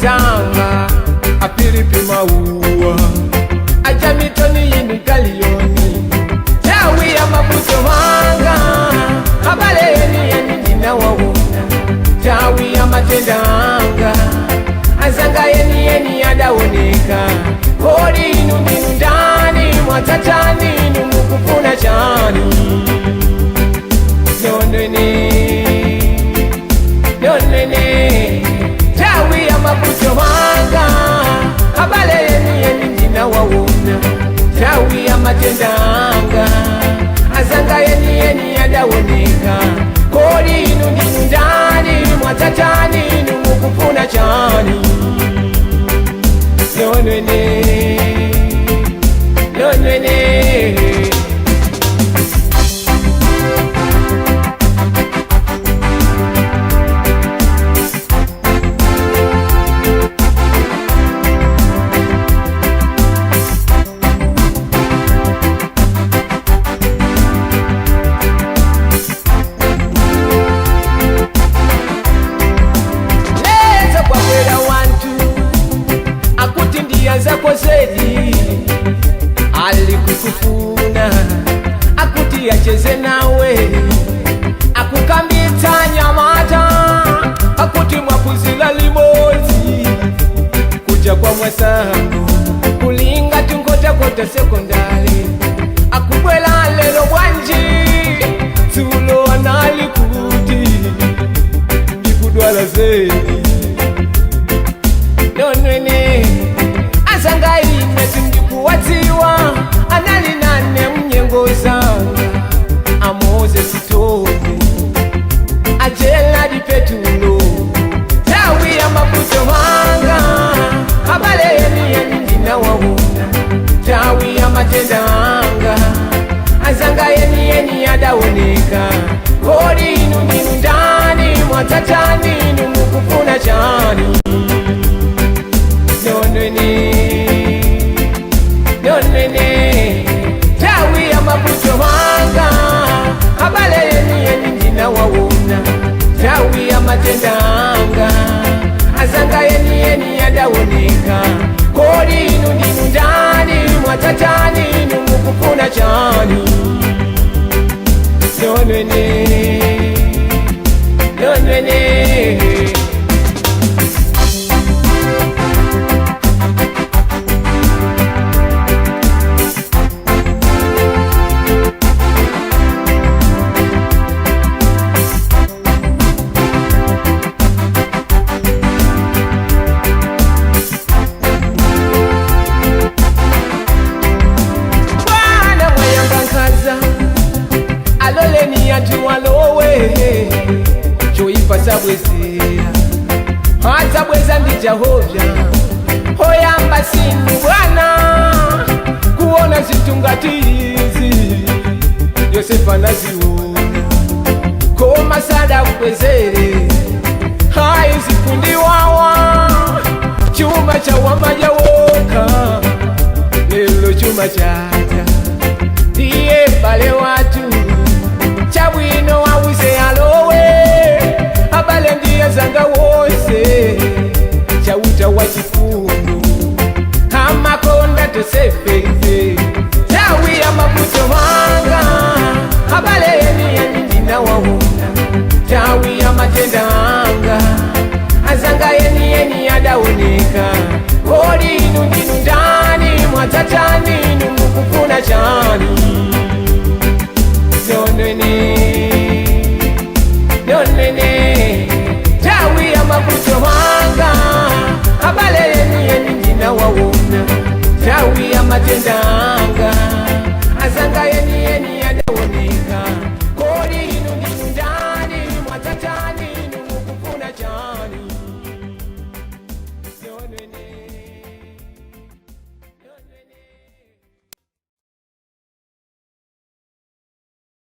sanga apilipi maua aja mitoni yini galioni tawi ya mabuto wanga abale yeni jina wawuna tawi ya matendanga azanga yeni adaoneka kodi inu ndani mwatatani numukufuna chani nonene tawi ya mabuto wanga abale yeni jina wawuna tawi ya matendanga azanga yeni adaoneka kodi inu ndani mwatatani numukufuna chani nonene zako zedi alikukufuna akuti acheze nawe akukambita nyamata akuti mwakuzila limoti kuja kwa mwasangu kulinga tungotakota sekondari akubwela lelo bwanji tulo analikuti ikudwala zedi nonwene azanga ine tindikuwatiwa analinane mnyengo zanga amoze sitoke ajela dipetulo tawi ya mabuto wanga abale yeni ndina wawuna tawi ya matendanga azanga yeni adaoneka kodi inu ndani mwatatani numukufuna chani nonene tawi ya mabuto wanga abale yeni ndina wawuna tawi ya matendanga azanga yeni adaoneka kodi inu ndani mwatatani numukufuna chani nonene atuwalowe choipa sabwezera hata bweza ndijahovya hoyamba sinu bwana kuona zitungatizi Yosefa naziona koma sada kubwezere hai zifundi wawa chuma cha wamajawoka lelo chuma chata diye bale watu chabwino wawuze alowe abale ndiye zanga wose chauta wachifundu amakonda tosefeife tawi ya mabuto wanga abale yeni ndina wawuna tawi ya matendanga azanga yeni adaoneka kodi inu ndani mwatatani numukufuna chani nonene tawi ya mabuto wanga abale yeni ndina wawuna tawi ya matendanga